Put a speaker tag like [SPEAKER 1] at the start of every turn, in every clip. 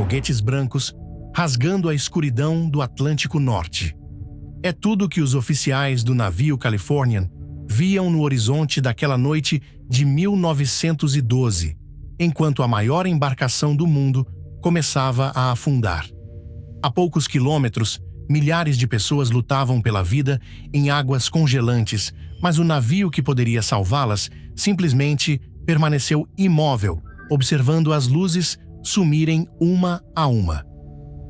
[SPEAKER 1] foguetes brancos, rasgando a escuridão do Atlântico Norte. É tudo que os oficiais do navio Californian viam no horizonte daquela noite de 1912, enquanto a maior embarcação do mundo começava a afundar. A poucos quilômetros, milhares de pessoas lutavam pela vida em águas congelantes, mas o navio que poderia salvá-las simplesmente permaneceu imóvel, observando as luzes sumirem uma a uma.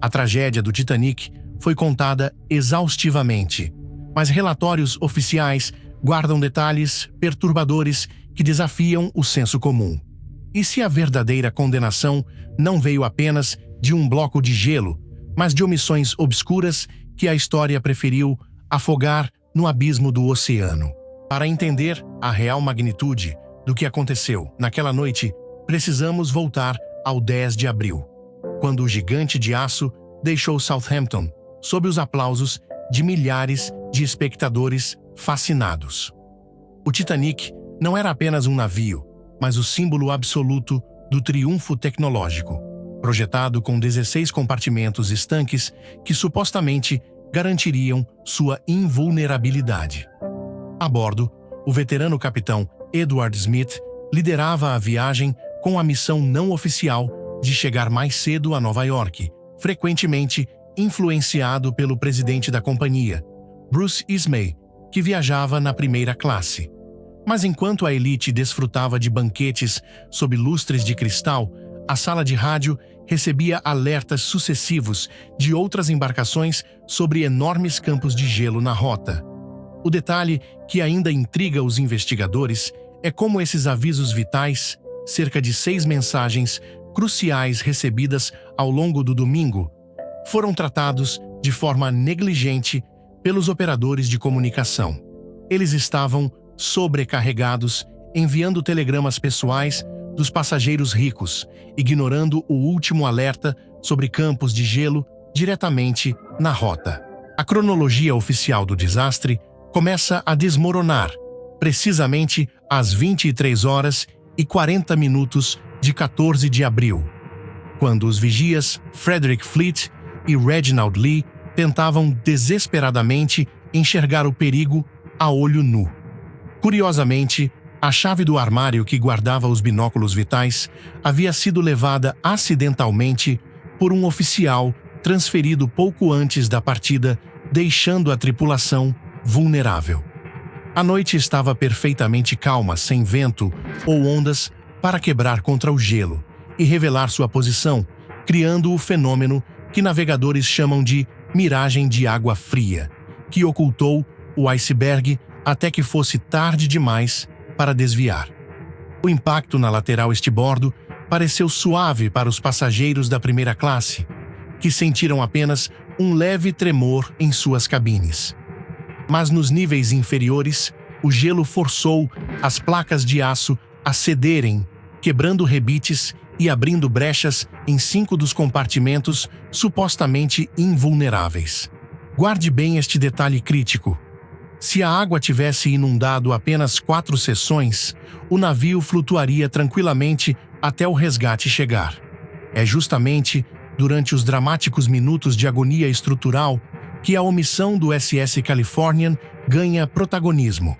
[SPEAKER 1] A tragédia do Titanic foi contada exaustivamente, mas relatórios oficiais guardam detalhes perturbadores que desafiam o senso comum. E se a verdadeira condenação não veio apenas de um bloco de gelo, mas de omissões obscuras que a história preferiu afogar no abismo do oceano? Para entender a real magnitude do que aconteceu naquela noite, precisamos voltar ao 10 de abril, quando o gigante de aço deixou Southampton sob os aplausos de milhares de espectadores fascinados. O Titanic não era apenas um navio, mas o símbolo absoluto do triunfo tecnológico, projetado com 16 compartimentos estanques que supostamente garantiriam sua invulnerabilidade. A bordo, o veterano capitão Edward Smith liderava a viagem com a missão não oficial de chegar mais cedo a Nova York, frequentemente influenciado pelo presidente da companhia, Bruce Ismay, que viajava na primeira classe. Mas enquanto a elite desfrutava de banquetes sob lustres de cristal, a sala de rádio recebia alertas sucessivos de outras embarcações sobre enormes campos de gelo na rota. O detalhe que ainda intriga os investigadores é como esses avisos vitais, cerca de 6 mensagens cruciais recebidas ao longo do domingo, foram tratados de forma negligente pelos operadores de comunicação. Eles estavam sobrecarregados, enviando telegramas pessoais dos passageiros ricos, ignorando o último alerta sobre campos de gelo diretamente na rota. A cronologia oficial do desastre começa a desmoronar, precisamente às 23h40 de 14 de abril, quando os vigias Frederick Fleet e Reginald Lee tentavam desesperadamente enxergar o perigo a olho nu. Curiosamente, a chave do armário que guardava os binóculos vitais havia sido levada acidentalmente por um oficial transferido pouco antes da partida, deixando a tripulação vulnerável. A noite estava perfeitamente calma, sem vento ou ondas para quebrar contra o gelo e revelar sua posição, criando o fenômeno que navegadores chamam de miragem de água fria, que ocultou o iceberg até que fosse tarde demais para desviar. O impacto na lateral estibordo pareceu suave para os passageiros da primeira classe, que sentiram apenas um leve tremor em suas cabines. Mas nos níveis inferiores, o gelo forçou as placas de aço a cederem, quebrando rebites e abrindo brechas em 5 dos compartimentos supostamente invulneráveis. Guarde bem este detalhe crítico. Se a água tivesse inundado apenas 4 seções, o navio flutuaria tranquilamente até o resgate chegar. É justamente durante os dramáticos minutos de agonia estrutural que a omissão do SS Californian ganha protagonismo.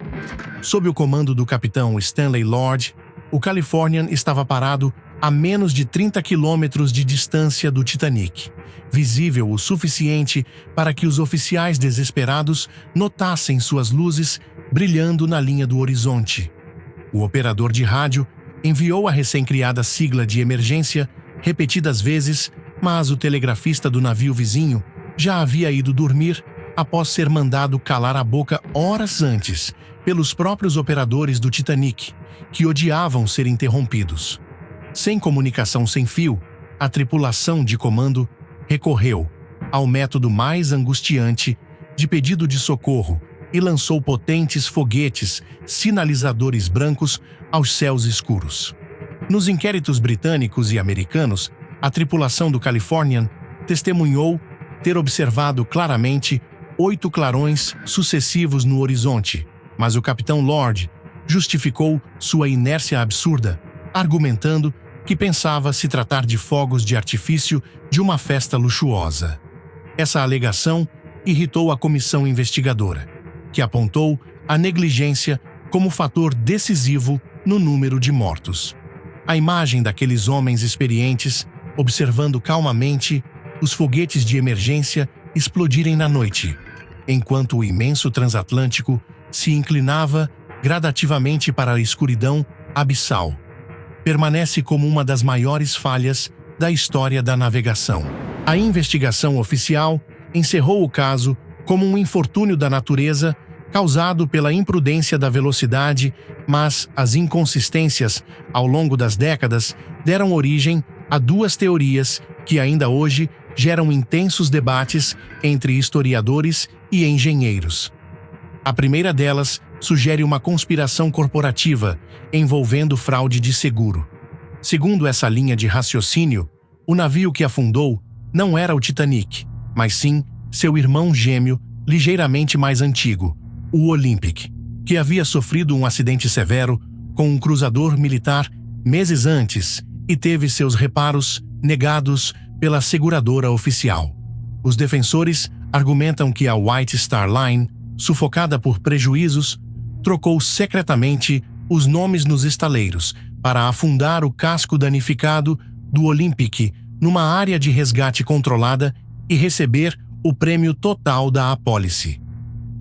[SPEAKER 1] Sob o comando do capitão Stanley Lord, o Californian estava parado a menos de 30 quilômetros de distância do Titanic, visível o suficiente para que os oficiais desesperados notassem suas luzes brilhando na linha do horizonte. O operador de rádio enviou a recém-criada sigla de emergência repetidas vezes, mas o telegrafista do navio vizinho já havia ido dormir após ser mandado calar a boca horas antes pelos próprios operadores do Titanic, que odiavam ser interrompidos. Sem comunicação sem fio, a tripulação de comando recorreu ao método mais angustiante de pedido de socorro e lançou potentes foguetes sinalizadores brancos aos céus escuros. Nos inquéritos britânicos e americanos, a tripulação do Californian testemunhou ter observado claramente 8 clarões sucessivos no horizonte, mas o capitão Lord justificou sua inércia absurda, argumentando que pensava se tratar de fogos de artifício de uma festa luxuosa. Essa alegação irritou a comissão investigadora, que apontou a negligência como fator decisivo no número de mortos. A imagem daqueles homens experientes observando calmamente os foguetes de emergência explodirem na noite, enquanto o imenso transatlântico se inclinava gradativamente para a escuridão abissal, permanece como uma das maiores falhas da história da navegação. A investigação oficial encerrou o caso como um infortúnio da natureza causado pela imprudência da velocidade, mas as inconsistências ao longo das décadas deram origem a duas teorias que ainda hoje geram intensos debates entre historiadores e engenheiros. A primeira delas sugere uma conspiração corporativa envolvendo fraude de seguro. Segundo essa linha de raciocínio, o navio que afundou não era o Titanic, mas sim seu irmão gêmeo ligeiramente mais antigo, o Olympic, que havia sofrido um acidente severo com um cruzador militar meses antes e teve seus reparos negados pela seguradora oficial. Os defensores argumentam que a White Star Line, sufocada por prejuízos, trocou secretamente os nomes nos estaleiros para afundar o casco danificado do Olympic numa área de resgate controlada e receber o prêmio total da apólice.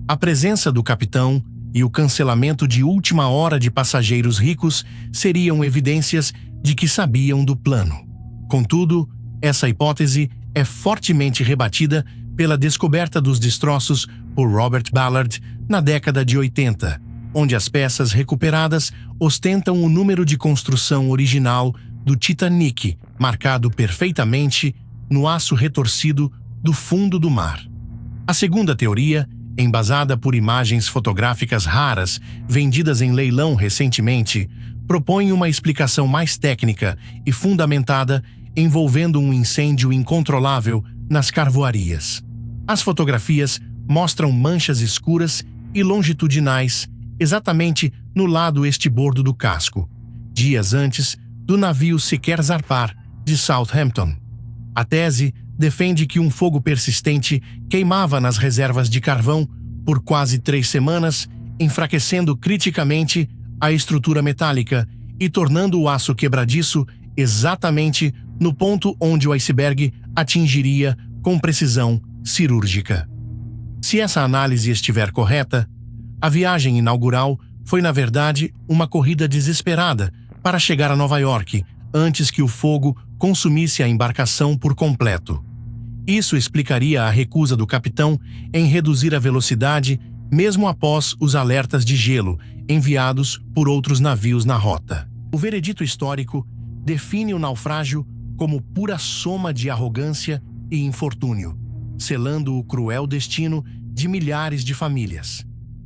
[SPEAKER 1] A presença do capitão e o cancelamento de última hora de passageiros ricos seriam evidências de que sabiam do plano. Contudo, essa hipótese é fortemente rebatida pela descoberta dos destroços por Robert Ballard na década de 80, onde as peças recuperadas ostentam o número de construção original do Titanic, marcado perfeitamente no aço retorcido do fundo do mar. A segunda teoria, embasada por imagens fotográficas raras vendidas em leilão recentemente, propõe uma explicação mais técnica e fundamentada envolvendo um incêndio incontrolável nas carvoarias. As fotografias mostram manchas escuras e longitudinais exatamente no lado estibordo do casco, dias antes do navio sequer zarpar de Southampton. A tese defende que um fogo persistente queimava nas reservas de carvão por quase 3 semanas, enfraquecendo criticamente a estrutura metálica e tornando o aço quebradiço exatamente no ponto onde o iceberg atingiria com precisão cirúrgica. Se essa análise estiver correta, a viagem inaugural foi, na verdade, uma corrida desesperada para chegar a Nova York antes que o fogo consumisse a embarcação por completo. Isso explicaria a recusa do capitão em reduzir a velocidade mesmo após os alertas de gelo enviados por outros navios na rota. O veredito histórico define o naufrágio como pura soma de arrogância e infortúnio, selando o cruel destino de milhares de famílias.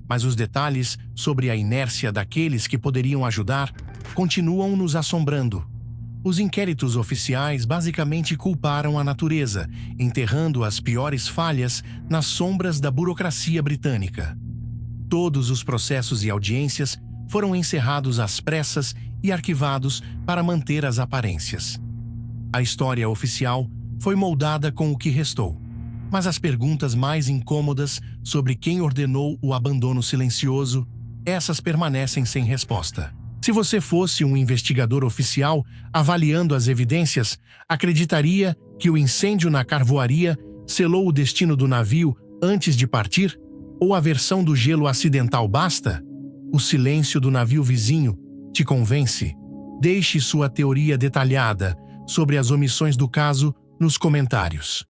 [SPEAKER 1] Mas os detalhes sobre a inércia daqueles que poderiam ajudar continuam nos assombrando. Os inquéritos oficiais basicamente culparam a natureza, enterrando as piores falhas nas sombras da burocracia britânica. Todos os processos e audiências foram encerrados às pressas e arquivados para manter as aparências. A história oficial foi moldada com o que restou, mas as perguntas mais incômodas sobre quem ordenou o abandono silencioso, essas permanecem sem resposta. Se você fosse um investigador oficial avaliando as evidências, acreditaria que o incêndio na carvoaria selou o destino do navio antes de partir? Ou a versão do gelo acidental basta? O silêncio do navio vizinho te convence? Deixe sua teoria detalhada sobre as omissões do caso nos comentários.